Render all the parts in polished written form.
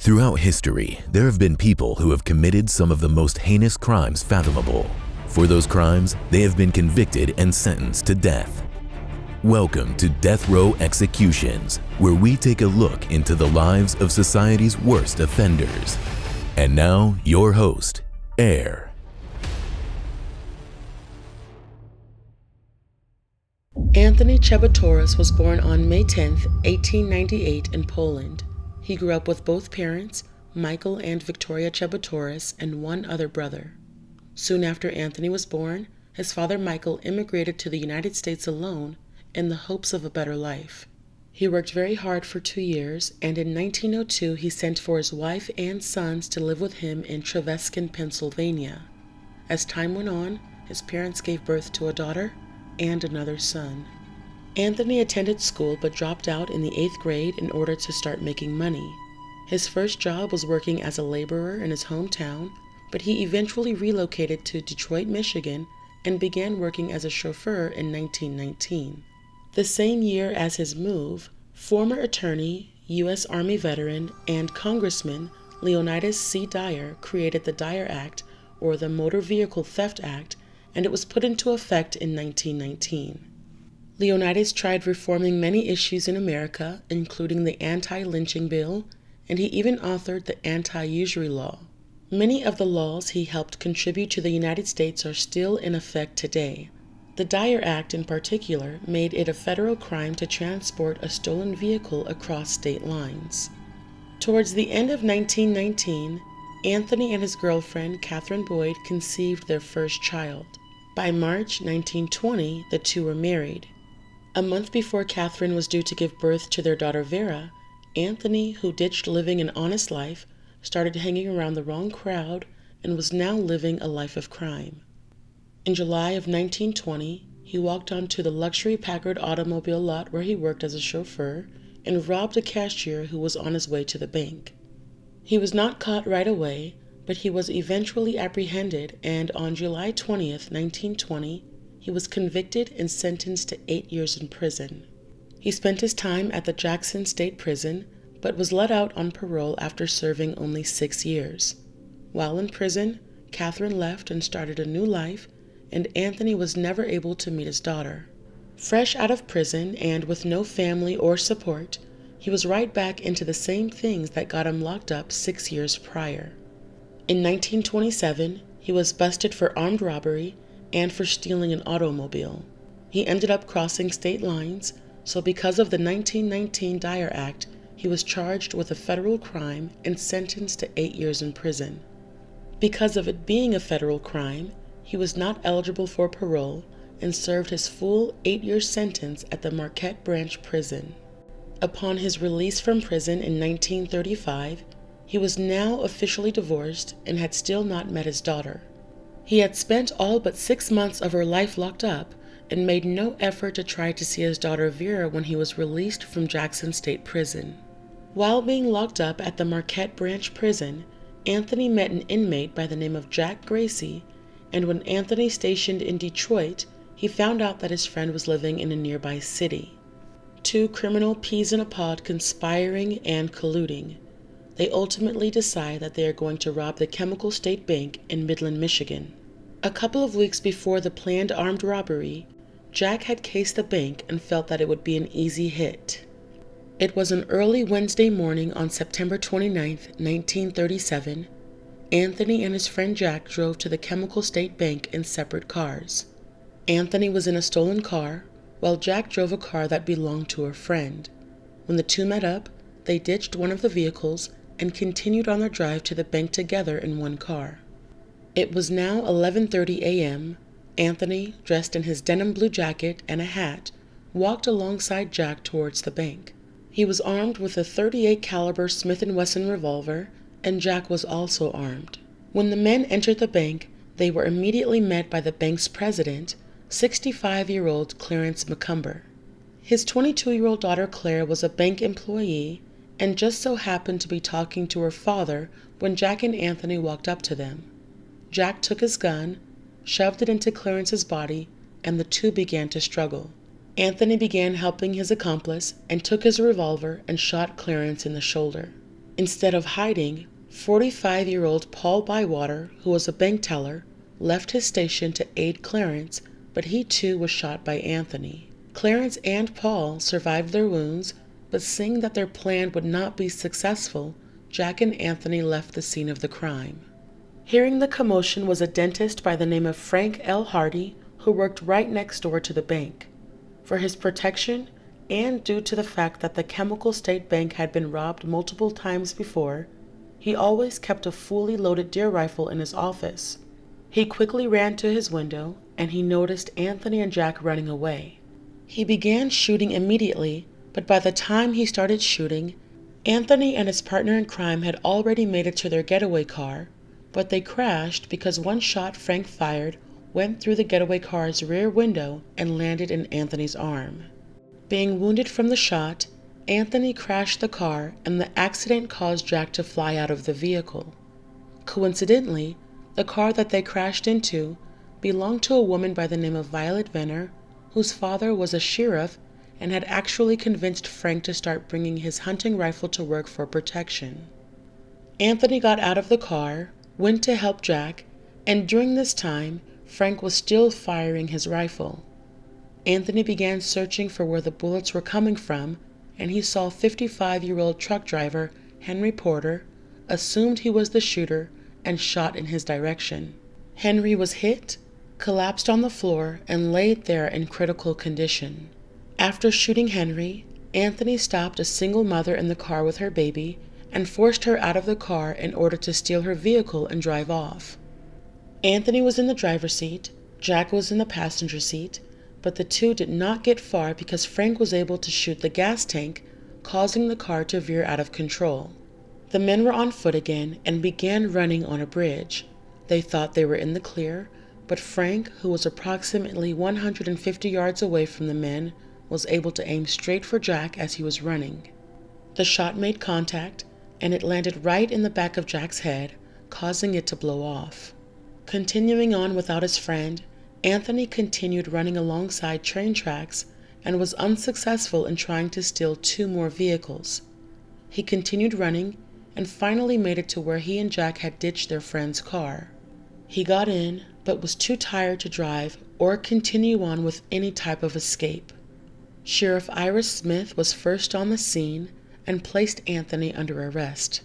Throughout history, there have been people who have committed some of the most heinous crimes fathomable. For those crimes, they have been convicted and sentenced to death. Welcome to Death Row Executions, where we take a look into the lives of society's worst offenders. And now, your host, Air. Anthony Chebatoris was born on May 10, 1898 in Poland. He grew up with both parents, Michael and Victoria Chebatoris, and one other brother. Soon after Anthony was born, his father Michael immigrated to the United States alone in the hopes of a better life. He worked very hard for 2 years, and in 1902 he sent for his wife and sons to live with him in Trevescan, Pennsylvania. As time went on, his parents gave birth to a daughter and another son. Anthony attended school but dropped out in the 8th grade in order to start making money. His first job was working as a laborer in his hometown, but he eventually relocated to Detroit, Michigan, and began working as a chauffeur in 1919. The same year as his move, former attorney, U.S. Army veteran, and Congressman Leonidas C. Dyer created the Dyer Act, or the Motor Vehicle Theft Act, and it was put into effect in 1919. Leonidas tried reforming many issues in America, including the anti-lynching bill, and he even authored the anti-usury law. Many of the laws he helped contribute to the United States are still in effect today. The Dyer Act in particular made it a federal crime to transport a stolen vehicle across state lines. Towards the end of 1919, Anthony and his girlfriend, Catherine Boyd, conceived their first child. By March 1920, the two were married. A month before Catherine was due to give birth to their daughter Vera, Anthony, who ditched living an honest life, started hanging around the wrong crowd and was now living a life of crime. In July of 1920, he walked onto the luxury Packard automobile lot where he worked as a chauffeur and robbed a cashier who was on his way to the bank. He was not caught right away, but he was eventually apprehended, and on July 20th, 1920, he was convicted and sentenced to 8 years in prison. He spent his time at the Jackson State Prison, but was let out on parole after serving only 6 years. While in prison, Catherine left and started a new life, and Anthony was never able to meet his daughter. Fresh out of prison and with no family or support, he was right back into the same things that got him locked up 6 years prior. In 1927, he was busted for armed robbery and for stealing an automobile. He ended up crossing state lines, so because of the 1919 Dyer Act, he was charged with a federal crime and sentenced to 8 years in prison. Because of it being a federal crime, he was not eligible for parole and served his full 8-year sentence at the Marquette Branch Prison. Upon his release from prison in 1935, he was now officially divorced and had still not met his daughter. He had spent all but 6 months of her life locked up and made no effort to try to see his daughter Vera when he was released from Jackson State Prison. While being locked up at the Marquette Branch Prison, Anthony met an inmate by the name of Jack Gracie, and when Anthony stationed in Detroit, he found out that his friend was living in a nearby city. Two criminal peas in a pod conspiring and colluding. They ultimately decide that they are going to rob the Chemical State Bank in Midland, Michigan. A couple of weeks before the planned armed robbery, Jack had cased the bank and felt that it would be an easy hit. It was an early Wednesday morning on September 29, 1937. Anthony and his friend Jack drove to the Chemical State Bank in separate cars. Anthony was in a stolen car, while Jack drove a car that belonged to a friend. When the two met up, they ditched one of the vehicles and continued on their drive to the bank together in one car. It was now 11:30 a.m. Anthony, dressed in his denim blue jacket and a hat, walked alongside Jack towards the bank. He was armed with a .38 caliber Smith & Wesson revolver, and Jack was also armed. When the men entered the bank, they were immediately met by the bank's president, 65-year-old Clarence McCumber. His 22-year-old daughter Claire was a bank employee and just so happened to be talking to her father when Jack and Anthony walked up to them. Jack took his gun, shoved it into Clarence's body, and the two began to struggle. Anthony began helping his accomplice and took his revolver and shot Clarence in the shoulder. Instead of hiding, 45-year-old Paul Bywater, who was a bank teller, left his station to aid Clarence, but he too was shot by Anthony. Clarence and Paul survived their wounds, but seeing that their plan would not be successful, Jack and Anthony left the scene of the crime. Hearing the commotion was a dentist by the name of Frank L. Hardy, who worked right next door to the bank. For his protection, and due to the fact that the Chemical State Bank had been robbed multiple times before, he always kept a fully loaded deer rifle in his office. He quickly ran to his window, and he noticed Anthony and Jack running away. He began shooting immediately, but by the time he started shooting, Anthony and his partner in crime had already made it to their getaway car, but they crashed because one shot Frank fired went through the getaway car's rear window and landed in Anthony's arm. Being wounded from the shot, Anthony crashed the car, and the accident caused Jack to fly out of the vehicle. Coincidentally, the car that they crashed into belonged to a woman by the name of Violet Venner, whose father was a sheriff and had actually convinced Frank to start bringing his hunting rifle to work for protection. Anthony got out of the car, went to help Jack, and during this time, Frank was still firing his rifle. Anthony began searching for where the bullets were coming from, and he saw 55-year-old truck driver Henry Porter, assumed he was the shooter, and shot in his direction. Henry was hit, collapsed on the floor, and laid there in critical condition. After shooting Henry, Anthony stopped a single mother in the car with her baby and forced her out of the car in order to steal her vehicle and drive off. Anthony was in the driver's seat, Jack was in the passenger seat, but the two did not get far because Frank was able to shoot the gas tank, causing the car to veer out of control. The men were on foot again and began running on a bridge. They thought they were in the clear, but Frank, who was approximately 150 yards away from the men, was able to aim straight for Jack as he was running. The shot made contact, and it landed right in the back of Jack's head, causing it to blow off. Continuing on without his friend, Anthony continued running alongside train tracks and was unsuccessful in trying to steal 2 more vehicles. He continued running and finally made it to where he and Jack had ditched their friend's car. He got in, but was too tired to drive or continue on with any type of escape. Sheriff Iris Smith was first on the scene and placed Anthony under arrest.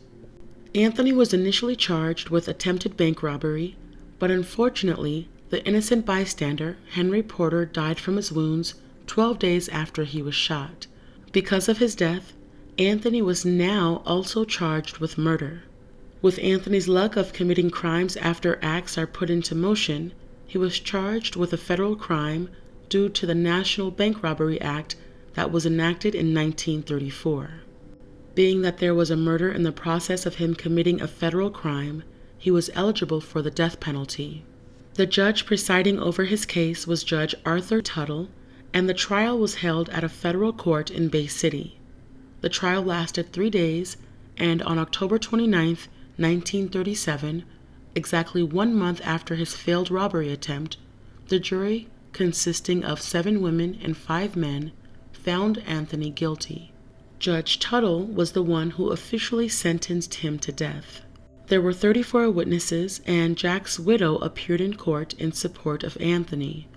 Anthony was initially charged with attempted bank robbery, but unfortunately, the innocent bystander, Henry Porter, died from his wounds 12 days after he was shot. Because of his death, Anthony was now also charged with murder. With Anthony's luck of committing crimes after acts are put into motion, he was charged with a federal crime due to the National Bank Robbery Act that was enacted in 1934. Being that there was a murder in the process of him committing a federal crime, he was eligible for the death penalty. The judge presiding over his case was Judge Arthur Tuttle, and the trial was held at a federal court in Bay City. The trial lasted 3 days, and on October 29, 1937, exactly 1 month after his failed robbery attempt, the jury, consisting of 7 women and 5 men, found Anthony guilty. Judge Tuttle was the one who officially sentenced him to death. There were 34 witnesses, and Jack's widow appeared in court in support of Anthony.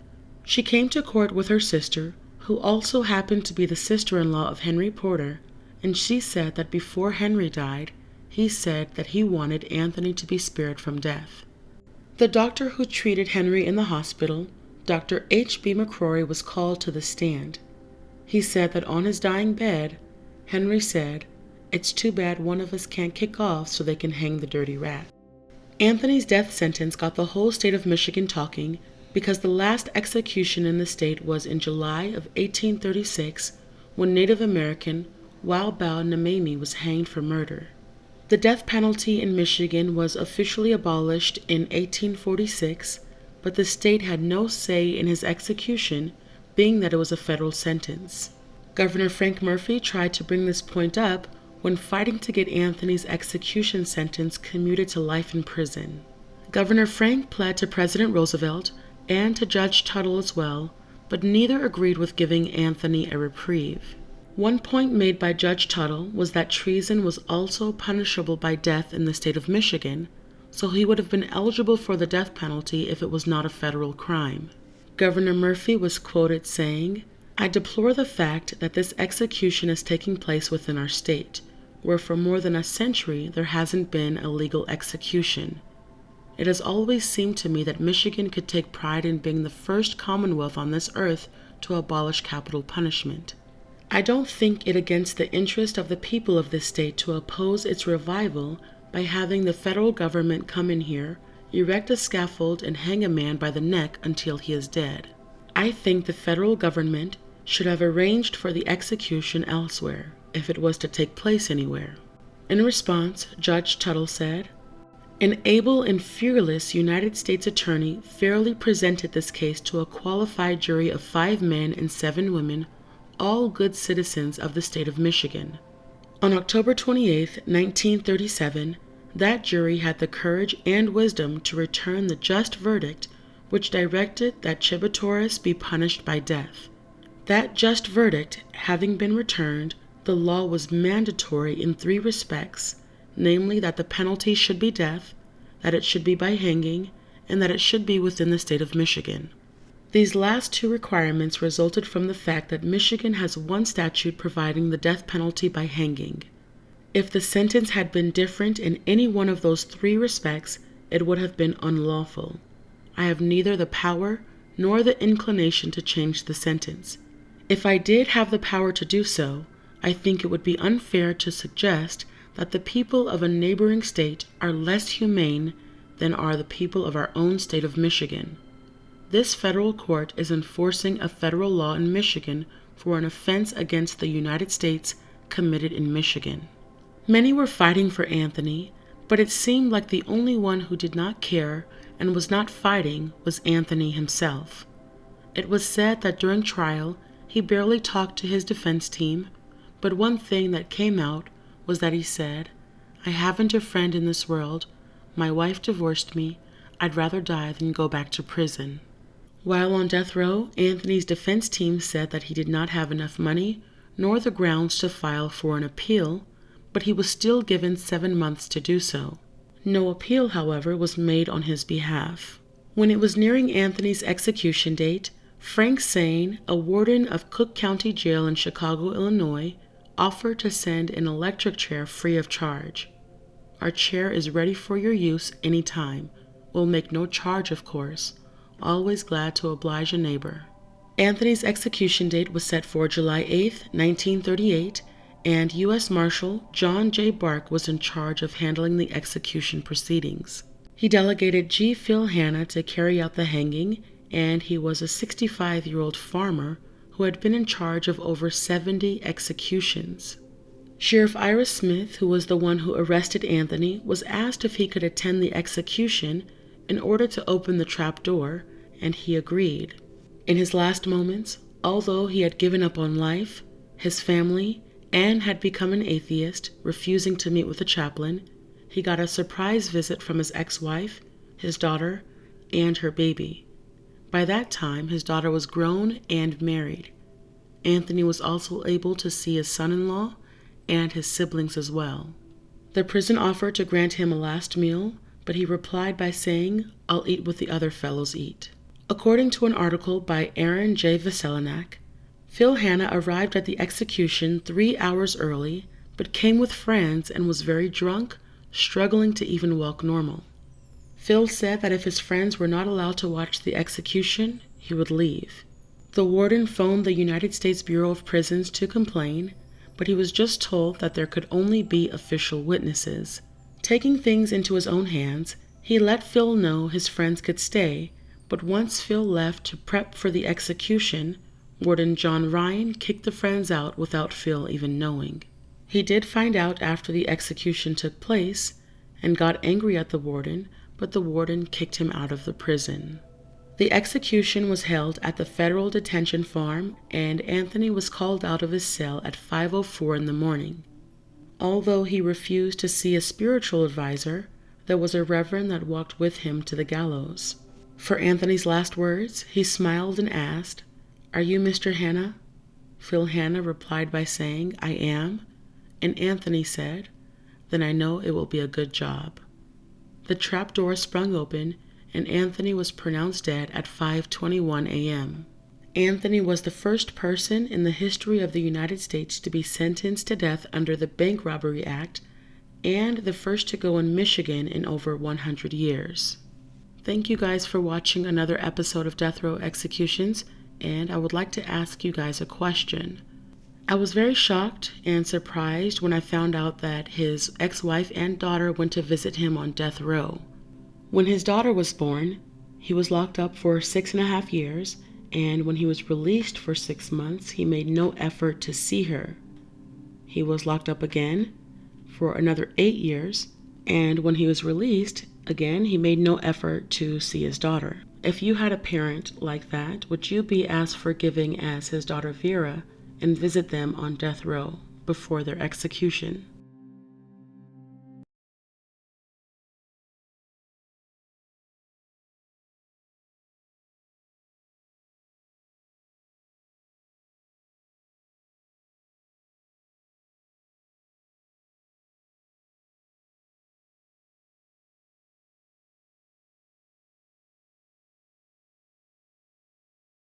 She came to court with her sister, who also happened to be the sister-in-law of Henry Porter, and she said that before Henry died, he said that he wanted Anthony to be spared from death. The doctor who treated Henry in the hospital, Dr. H.B. McCrory, was called to the stand. He said that on his dying bed, Henry said, "It's too bad one of us can't kick off so they can hang the dirty rat." Anthony's death sentence got the whole state of Michigan talking because the last execution in the state was in July of 1836 when Native American Wildbow Namami was hanged for murder. The death penalty in Michigan was officially abolished in 1846, but the state had no say in his execution, being that it was a federal sentence. Governor Frank Murphy tried to bring this point up when fighting to get Anthony's execution sentence commuted to life in prison. Governor Frank pled to President Roosevelt and to Judge Tuttle as well, but neither agreed with giving Anthony a reprieve. One point made by Judge Tuttle was that treason was also punishable by death in the state of Michigan, so he would have been eligible for the death penalty if it was not a federal crime. Governor Murphy was quoted saying, "I deplore the fact that this execution is taking place within our state, where for more than a century there hasn't been a legal execution. It has always seemed to me that Michigan could take pride in being the first commonwealth on this earth to abolish capital punishment. I don't think it against the interest of the people of this state to oppose its revival by having the federal government come in here, erect a scaffold, and hang a man by the neck until he is dead. I think the federal government should have arranged for the execution elsewhere, if it was to take place anywhere." In response, Judge Tuttle said, "An able and fearless United States attorney fairly presented this case to a qualified jury of 5 men and 7 women, all good citizens of the state of Michigan. On October 28, 1937, that jury had the courage and wisdom to return the just verdict which directed that Chebatoris be punished by death. That just verdict having been returned, the law was mandatory in 3 respects, namely that the penalty should be death, that it should be by hanging, and that it should be within the state of Michigan. These last 2 requirements resulted from the fact that Michigan has one statute providing the death penalty by hanging. If the sentence had been different in any one of those 3 respects, it would have been unlawful. I have neither the power nor the inclination to change the sentence. If I did have the power to do so, I think it would be unfair to suggest that the people of a neighboring state are less humane than are the people of our own state of Michigan. This federal court is enforcing a federal law in Michigan for an offense against the United States committed in Michigan." Many were fighting for Anthony, but it seemed like the only one who did not care and was not fighting was Anthony himself. It was said that during trial he barely talked to his defense team, but one thing that came out was that he said, "I haven't a friend in this world. My wife divorced me. I'd rather die than go back to prison." While on death row, Anthony's defense team said that he did not have enough money nor the grounds to file for an appeal, but he was still given 7 months to do so. No appeal, however, was made on his behalf. When it was nearing Anthony's execution date, Frank SAIN, a warden of Cook County Jail in Chicago, Illinois, offered to send an electric chair free of charge. "Our chair is ready for your use any time. We'll make no charge, of course. Always glad to oblige a neighbor." Anthony's execution date was set for July 8, 1938, and U.S. Marshal John J. Bark was in charge of handling the execution proceedings. He delegated G. Phil Hanna to carry out the hanging, and he was a 65-year-old farmer who had been in charge of over 70 executions. Sheriff Ira Smith, who was the one who arrested Anthony, was asked if he could attend the execution in order to open the trap door, and he agreed. In his last moments, although he had given up on life, his family, and had become an atheist, refusing to meet with the chaplain, he got a surprise visit from his ex-wife, his daughter, and her baby. By that time, his daughter was grown and married. Anthony was also able to see his son-in-law and his siblings as well. The prison offered to grant him a last meal, but he replied by saying, "I'll eat what the other fellows eat." According to an article by Aaron J. Veselinak, Phil Hanna arrived at the execution 3 hours early, but came with friends and was very drunk, struggling to even walk normal. Phil said that if his friends were not allowed to watch the execution, he would leave. The warden phoned the United States Bureau of Prisons to complain, but he was just told that there could only be official witnesses. Taking things into his own hands, he let Phil know his friends could stay, but once Phil left to prep for the execution, Warden John Ryan kicked the friends out without Phil even knowing. He did find out after the execution took place and got angry at the warden, but the warden kicked him out of the prison. The execution was held at the federal detention farm, and Anthony was called out of his cell at 5:04 in the morning. Although he refused to see a spiritual advisor, there was a reverend that walked with him to the gallows. For Anthony's last words, he smiled and asked, "Are you Mr. Hanna?" Phil Hanna replied by saying, "I am," and Anthony said, "Then I know it will be a good job." The trapdoor sprung open, and Anthony was pronounced dead at 5:21 a.m. Anthony was the first person in the history of the United States to be sentenced to death under the Bank Robbery Act, and the first to go in Michigan in over 100 years. Thank you guys for watching another episode of Death Row Executions, and I would like to ask you guys a question. I was very shocked and surprised when I found out that his ex-wife and daughter went to visit him on death row. When his daughter was born, he was locked up for 6.5 years, and when he was released for 6 months, he made no effort to see her. He was locked up again for another 8 years, and when he was released, again, he made no effort to see his daughter. If you had a parent like that, would you be as forgiving as his daughter Vera and visit them on death row before their execution?